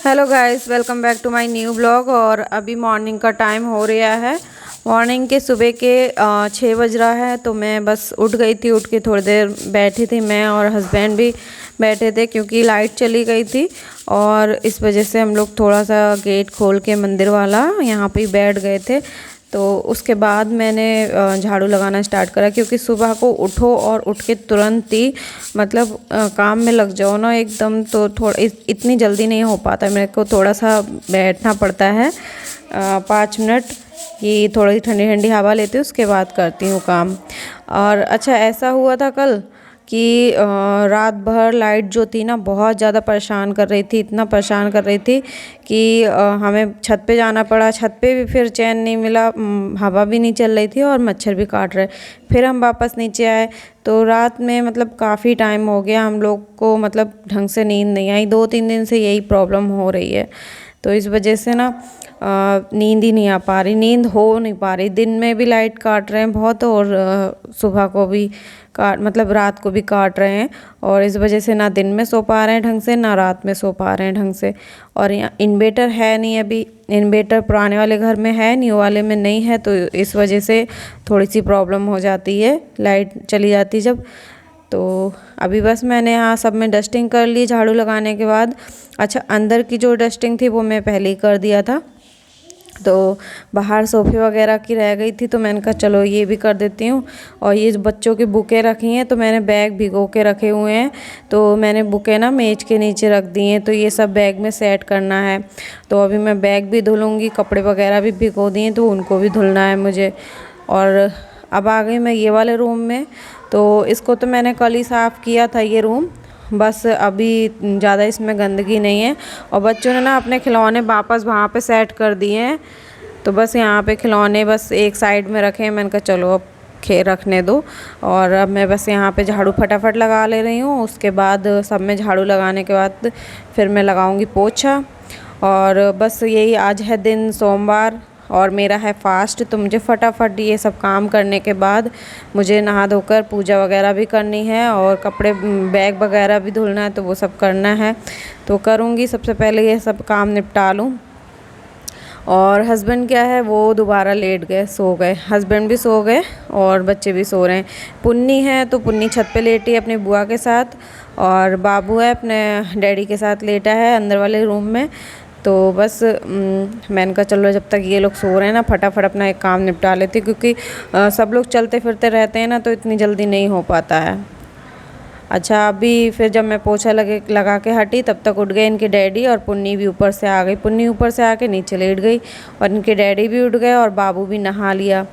Hello guys, welcome back to my new blog. और अभी morning का टाइम हो रहा है। मॉर्निंग के सुबह के 6 बज रहा है। तो मैं बस उठ गई थी। उठ के थोड़ी देर बैठी थी, मैं और हस्बैंड भी बैठे थे क्योंकि लाइट चली गई थी। और इस वजह से हम लोग थोड़ा सा गेट खोल के मंदिर वाला यहाँ पे बैठ गए थे। तो उसके बाद मैंने झाड़ू लगाना स्टार्ट करा क्योंकि सुबह को उठो और उठ के तुरंत ही मतलब काम में लग जाओ ना एकदम, तो थोड़ा इतनी जल्दी नहीं हो पाता। मेरे को थोड़ा सा बैठना पड़ता है 5 मिनट कि थोड़ी ठंडी ठंडी हवा लेती हूँ, उसके बाद करती हूँ काम। और अच्छा ऐसा हुआ था कल कि रात भर लाइट जो थी ना बहुत ज़्यादा परेशान कर रही थी, इतना परेशान कर रही थी कि हमें छत पे जाना पड़ा। छत पे भी फिर चैन नहीं मिला, हवा भी नहीं चल रही थी और मच्छर भी काट रहे। फिर हम वापस नीचे आए तो रात में मतलब काफ़ी टाइम हो गया हम लोग को, मतलब ढंग से नींद नहीं आई। 2-3 दिन से यही प्रॉब्लम हो रही है। तो इस वजह से ना नींद ही नहीं आ पा रही, नींद हो नहीं पा रही। दिन में भी लाइट काट रहे हैं बहुत और सुबह को भी मतलब रात को भी काट रहे हैं। और इस वजह से ना दिन में सो पा रहे हैं ढंग से, ना रात में सो पा रहे हैं ढंग से। और यहाँ इन्वेटर है नहीं, अभी इन्वेटर पुराने वाले घर में है, न्यू वाले में नहीं है। तो इस वजह से थोड़ी सी प्रॉब्लम हो जाती है, लाइट चली जाती जब। तो अभी बस मैंने यहाँ सब में डस्टिंग कर ली झाड़ू लगाने के बाद। अच्छा, अंदर की जो डस्टिंग थी वो मैं पहले ही कर दिया था। तो बाहर सोफे वगैरह की रह गई थी तो मैंने कहा चलो ये भी कर देती हूँ। और ये जो बच्चों की बुकें रखी हैं तो मैंने बैग भिगो के रखे हुए हैं। तो मैंने बुकें ना मेज के नीचे रख दी हैं, तो ये सब बैग में सेट करना है। तो अभी मैं बैग भी धुलूँगी, कपड़े वगैरह भी भिगो दिए तो उनको भी धुलना है मुझे। और अब आ गई मैं ये वाले रूम में। तो इसको तो मैंने कल ही साफ़ किया था ये रूम, बस अभी ज़्यादा इसमें गंदगी नहीं है। और बच्चों ने ना अपने खिलौने वापस वहाँ पे सेट कर दिए हैं। तो बस यहाँ पे खिलौने बस एक साइड में रखे हैं। मैंने कहा चलो अब रखने दो। और अब मैं बस यहाँ पे झाड़ू फटाफट लगा ले रही हूँ। उसके बाद सब में झाड़ू लगाने के बाद फिर मैं लगाऊँगी पोछा। और बस यही, आज है दिन सोमवार और मेरा है फास्ट। तो मुझे फटाफट ये सब काम करने के बाद मुझे नहा धोकर पूजा वगैरह भी करनी है और कपड़े बैग वगैरह भी धुलना है, तो वो सब करना है। तो करूँगी, सबसे पहले ये सब काम निपटा लूँ। और हस्बैंड क्या है, वो दोबारा लेट गए, सो गए। हस्बैंड भी सो गए और बच्चे भी सो रहे हैं। पुन्नी है तो पुन्नी छत पे लेटी है अपनी बुआ के साथ, और बाबू है अपने डैडी के साथ लेटा है अंदर वाले रूम में। तो बस मैंने कहा चलो जब तक ये लोग सो रहे हैं ना फटाफट अपना एक काम निपटा लेते, क्योंकि सब लोग चलते फिरते रहते हैं ना तो इतनी जल्दी नहीं हो पाता है। अच्छा, अभी फिर जब मैं पोछा लगा के हटी तब तक उठ गए इनके डैडी और पुन्नी भी ऊपर से आ गई। पुन्नी ऊपर से आके नीचे लेट गई और इनके डैडी भी उठ गए और बाबू भी नहा लिया।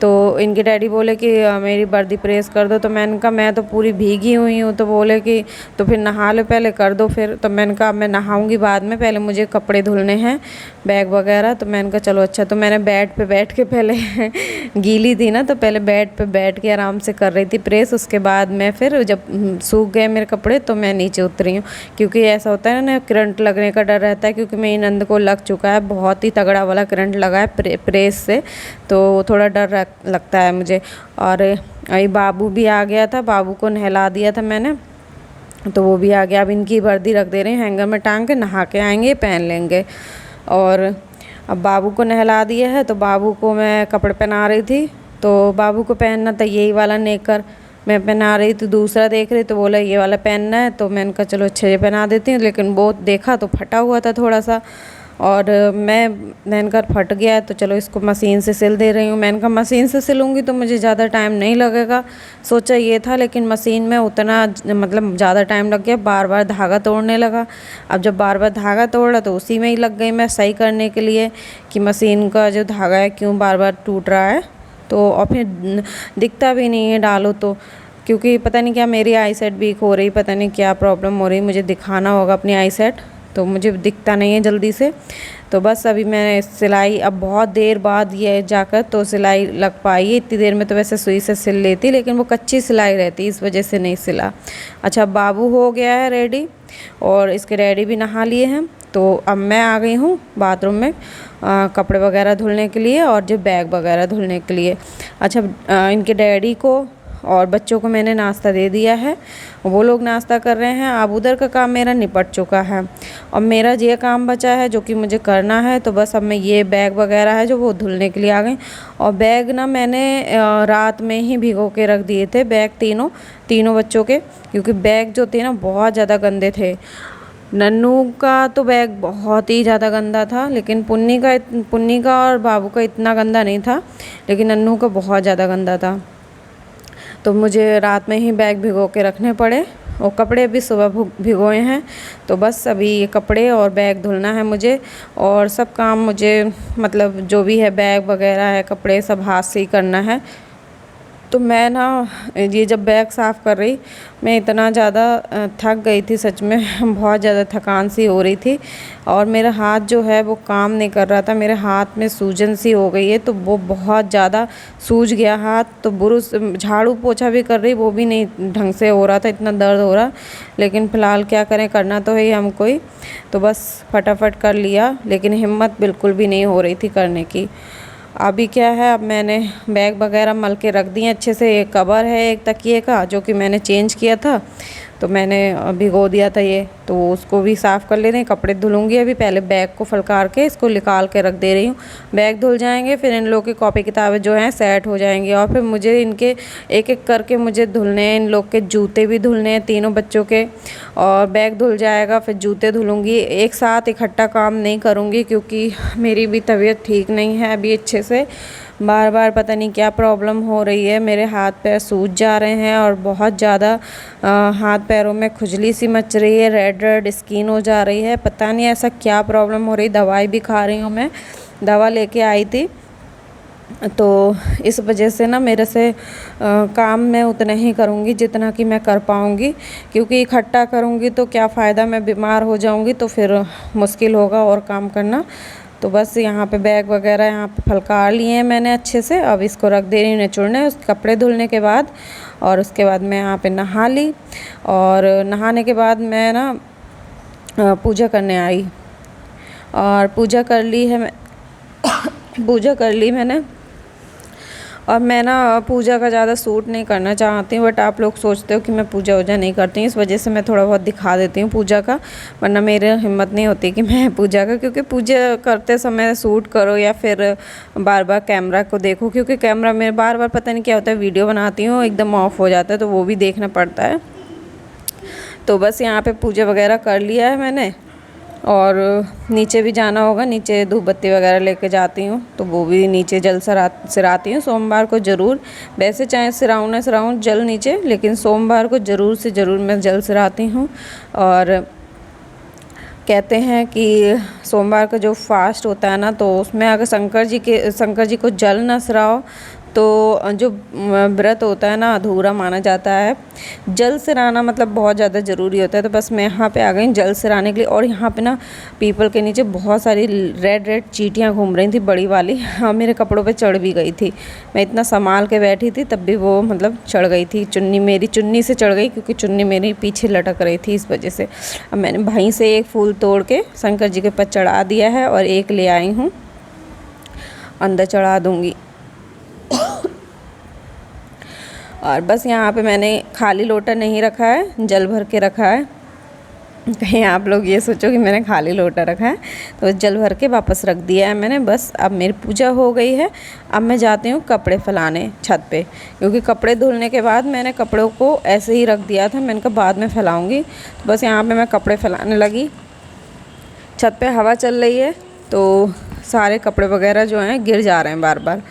तो इनके डैडी बोले कि मेरी वर्दी प्रेस कर दो। तो मैंने कहा मैं तो पूरी भीगी हुई हूँ। तो बोले कि तो फिर नहा लो, पहले कर दो फिर। तो मैंने कहा मैं नहाऊँगी बाद में, पहले मुझे कपड़े धुलने हैं, बैग वगैरह। तो मैंने कहा चलो अच्छा। तो मैंने बेड पे बैठ के पहले गीली थी ना, तो पहले बेड पे बैठ के आराम से कर रही थी प्रेस। उसके बाद मैं फिर जब सूख गए मेरे कपड़े तो मैं नीचे उतरी हूँ, क्योंकि ऐसा होता है ना करंट लगने का डर रहता है। क्योंकि मेरी नंद को लग चुका है, बहुत ही तगड़ा वाला करंट लगा है प्रेस से, तो थोड़ा डर लगता है मुझे। और अभी बाबू भी आ गया था, बाबू को नहला दिया था मैंने, तो वो भी आ गया। अब इनकी वर्दी रख दे रहे हैं हैंगर में टांग के, नहा के आएंगे पहन लेंगे। और अब बाबू को नहला दिया है तो बाबू को मैं कपड़े पहना रही थी। तो बाबू को पहनना था यही वाला नेकर, मैं पहना रही थी। दूसरा देख रही तो बोला ये वाला पहनना है, तो मैंने कहा चलो अच्छे से पहना देती हूँ। लेकिन वो देखा तो फटा हुआ था थोड़ा सा, और मैंने कहा फट गया है तो चलो इसको मशीन से सिल दे रही हूँ। मैंने कहा मशीन से सिलूँगी तो मुझे ज़्यादा टाइम नहीं लगेगा, सोचा ये था। लेकिन मशीन में उतना मतलब ज़्यादा टाइम लग गया, बार बार धागा तोड़ने लगा। अब जब बार बार धागा तोड़ा तो उसी में ही लग गई मैं सही करने के लिए कि मशीन का जो धागा है क्यों बार बार टूट रहा है। तो और फिर दिखता भी नहीं है डालो तो, क्योंकि पता नहीं क्या मेरी आई सेट वीक हो रही, पता नहीं क्या प्रॉब्लम हो रही, मुझे दिखाना होगा अपनी आई सेट, तो मुझे दिखता नहीं है जल्दी से। तो बस अभी मैं सिलाई अब बहुत देर बाद ये जाकर तो सिलाई लग पाई है। इतनी देर में तो वैसे सुई से सिल लेती, लेकिन वो कच्ची सिलाई रहती, इस वजह से नहीं सिला। अच्छा, बाबू हो गया है रेडी और इसके डैडी भी नहा लिए हैं। तो अब मैं आ गई हूँ बाथरूम में कपड़े वगैरह धुलने के लिए और जो बैग वगैरह धुलने के लिए। अच्छा, इनके डैडी को और बच्चों को मैंने नाश्ता दे दिया है, वो लोग नाश्ता कर रहे हैं। अब उधर का काम मेरा निपट चुका है और मेरा ये काम बचा है जो कि मुझे करना है। तो बस अब मैं ये बैग वगैरह है जो वो धुलने के लिए आ गई। और बैग ना मैंने रात में ही भिगो के रख दिए थे, बैग तीनों बच्चों के, क्योंकि बैग जो थे ना बहुत ज़्यादा गंदे थे। नन्नू का तो बैग बहुत ही ज़्यादा गंदा था, लेकिन पुन्नी का और बाबू का इतना गंदा नहीं था, लेकिन नन्नू का बहुत ज़्यादा गंदा था। तो मुझे रात में ही बैग भिगो के रखने पड़े और कपड़े भी सुबह भिगोए हैं। तो बस अभी ये कपड़े और बैग धुलना है मुझे, और सब काम मुझे मतलब जो भी है बैग वगैरह है, कपड़े सब हाथ से ही करना है। तो मैं ना ये जब बैग साफ़ कर रही, मैं इतना ज़्यादा थक गई थी, सच में बहुत ज़्यादा थकान सी हो रही थी और मेरा हाथ जो है वो काम नहीं कर रहा था। मेरे हाथ में सूजन सी हो गई है, तो वो बहुत ज़्यादा सूज गया हाथ। तो बुरुश झाड़ू पोछा भी कर रही, वो भी नहीं ढंग से हो रहा था, इतना दर्द हो रहा। लेकिन फ़िलहाल क्या करें, करना तो है ही हमको ही। तो बस फटाफट कर लिया, लेकिन हिम्मत बिल्कुल भी नहीं हो रही थी करने की। अभी क्या है, अब मैंने बैग वगैरह मल के रख दिए अच्छे से। एक कवर है एक तकिए का जो कि मैंने चेंज किया था, तो मैंने भिगो दिया था ये, तो उसको भी साफ़ कर ले रहे हैं। कपड़े धुलूँगी अभी, पहले बैग को फलकार के इसको निकाल के रख दे रही हूँ। बैग धुल जाएंगे, फिर इन लोग की कॉपी किताबें जो हैं सेट हो जाएंगी, और फिर मुझे इनके एक एक करके मुझे धुलने हैं। इन लोग के जूते भी धुलने हैं, तीनों बच्चों के, और बैग धुल जाएगा, फिर जूते धुलूँगी। एक साथ इकट्ठा काम नहीं करूँगी क्योंकि मेरी भी तबीयत ठीक नहीं है अभी अच्छे से। बार बार पता नहीं क्या प्रॉब्लम हो रही है, मेरे हाथ पैर सूज जा रहे हैं और बहुत ज़्यादा हाथ पैरों में खुजली सी मच रही है, रेड रेड स्किन हो जा रही है। पता नहीं ऐसा क्या प्रॉब्लम हो रही। दवाई भी खा रही हूँ, मैं दवा लेके आई थी, तो इस वजह से ना मेरे से काम मैं उतना ही करूँगी जितना कि मैं कर पाऊँगी, क्योंकि इकट्ठा करूँगी तो क्या फ़ायदा, मैं बीमार हो जाऊँगी तो फिर मुश्किल होगा और काम करना। तो बस यहाँ पे बैग वगैरह यहाँ पे फलकार लिए हैं मैंने अच्छे से। अब इसको रख दे रही हूँ निचोड़ने, उस कपड़े धुलने के बाद। और उसके बाद मैं यहाँ पे नहा ली, और नहाने के बाद मैं ना पूजा करने आई, और पूजा कर ली है मैं पूजा कर ली मैंने। और मैं ना पूजा का ज़्यादा सूट नहीं करना चाहती हूँ, बट आप लोग सोचते हो कि मैं पूजा वूजा नहीं करती हूँ, इस वजह से मैं थोड़ा बहुत दिखा देती हूँ पूजा का, वरना मेरे हिम्मत नहीं होती कि मैं पूजा का, क्योंकि पूजा करते समय सूट करो या फिर बार बार कैमरा को देखो, क्योंकि कैमरा में बार बार पता नहीं क्या होता है, वीडियो बनाती हूँ एकदम ऑफ हो जाता है, तो वो भी देखना पड़ता है। तो बस यहाँ पर पूजा वगैरह कर लिया है मैंने, और नीचे भी जाना होगा, नीचे धूप बत्ती वगैरह लेके जाती हूँ, तो वो भी नीचे जल सिराती हूँ सोमवार को ज़रूर। वैसे चाहे सिराऊँ ना सिराऊँ जल नीचे, लेकिन सोमवार को ज़रूर से ज़रूर मैं जल सिराती हूँ। और कहते हैं कि सोमवार का जो फास्ट होता है ना, तो उसमें अगर शंकर जी को जल ना सिराओ तो जो व्रत होता है ना अधूरा माना जाता है। जल सिराना मतलब बहुत ज़्यादा ज़रूरी होता है। तो बस मैं यहाँ पे आ गई जल सिराने के लिए, और यहाँ पे ना पीपल के नीचे बहुत सारी रेड रेड चींटियाँ घूम रही थी, बड़ी वाली। हाँ, मेरे कपड़ों पे चढ़ भी गई थी, मैं इतना संभाल के बैठी थी तब भी वो मतलब चढ़ गई थी। मेरी चुन्नी से चढ़ गई, क्योंकि चुन्नी मेरी पीछे लटक रही थी, इस वजह से। अब मैंने वहीं से एक फूल तोड़ के शंकर जी के पास चढ़ा दिया है, और एक ले आई हूँ, अंदर चढ़ा दूँगी। और बस यहाँ पे मैंने खाली लोटा नहीं रखा है, जल भर के रखा है। कहीं आप लोग ये सोचो कि मैंने खाली लोटा रखा है, तो जल भर के वापस रख दिया है मैंने। बस अब मेरी पूजा हो गई है। अब मैं जाती हूँ कपड़े फैलाने छत पे, क्योंकि कपड़े धुलने के बाद मैंने कपड़ों को ऐसे ही रख दिया था, मैंने कहा बाद में फैलाऊँगी। तो बस यहाँ पे मैं कपड़े फैलाने लगी। छत पे हवा चल रही है, तो सारे कपड़े वगैरह जो हैं गिर जा रहे हैं बार बार।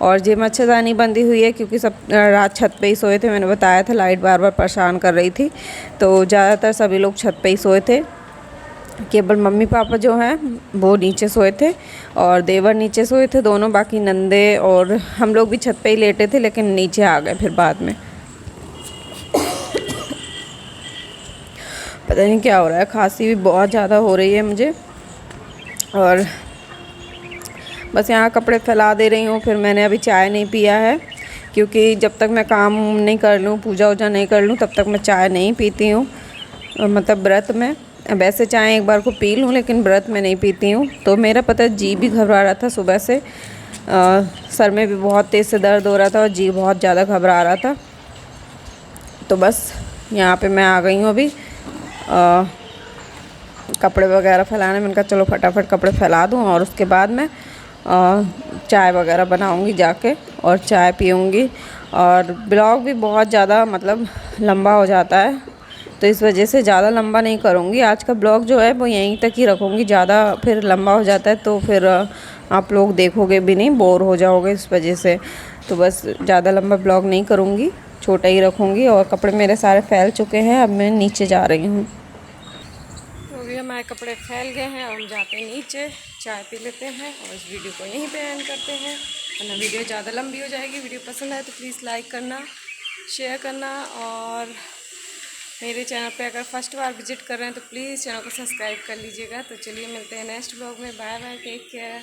और ये मच्छरदानी बंधी हुई है, क्योंकि सब रात छत पे ही सोए थे, मैंने बताया था, लाइट बार बार परेशान कर रही थी, तो ज़्यादातर सभी लोग छत पे ही सोए थे। केवल मम्मी पापा जो हैं वो नीचे सोए थे, और देवर नीचे सोए थे दोनों, बाकी नंदे और हम लोग भी छत पे ही लेटे थे, लेकिन नीचे आ गए फिर बाद में। पता नहीं क्या हो रहा है, खांसी भी बहुत ज़्यादा हो रही है मुझे। और बस यहाँ कपड़े फैला दे रही हूँ। फिर मैंने अभी चाय नहीं पिया है, क्योंकि जब तक मैं काम नहीं कर लूँ, पूजा वूजा नहीं कर लूँ, तब तक मैं चाय नहीं पीती हूँ, मतलब व्रत में। वैसे चाय एक बार को पी लूँ, लेकिन व्रत में नहीं पीती हूँ। तो मेरा पता जी भी घबरा रहा था सुबह से, सर में भी बहुत तेज़ से दर्द हो रहा था, और जी बहुत ज़्यादा घबरा रहा था। तो बस यहाँ पे मैं आ गई हूँ अभी कपड़े वगैरह फैलाने। मैंने कहा चलो फटाफट कपड़े फैला दूँ और उसके बाद मैं चाय वगैरह बनाऊँगी जाके और चाय पीऊँगी। और ब्लॉग भी बहुत ज़्यादा मतलब लंबा हो जाता है, तो इस वजह से ज़्यादा लंबा नहीं करूँगी। आज का ब्लॉग जो है वो यहीं तक ही रखूँगी, ज़्यादा फिर लंबा हो जाता है तो फिर आप लोग देखोगे भी नहीं, बोर हो जाओगे इस वजह से। तो बस ज़्यादा लंबा ब्लॉग नहीं करूँगी, छोटा ही रखूँगी। और कपड़े मेरे सारे फैल चुके हैं, अब मैं नीचे जा रही हूँ। तो अभी हमारे कपड़े फैल गए हैं और हम जाते हैं नीचे, चाय पी लेते हैं और इस वीडियो को यहीं पे एंड करते हैं, वरना वीडियो ज़्यादा लंबी हो जाएगी। वीडियो पसंद आए तो प्लीज़ लाइक करना, शेयर करना और मेरे चैनल पे अगर फर्स्ट बार विजिट कर रहे हैं तो प्लीज़ चैनल को सब्सक्राइब कर लीजिएगा। तो चलिए मिलते हैं नेक्स्ट ब्लॉग में। Bye bye, take care.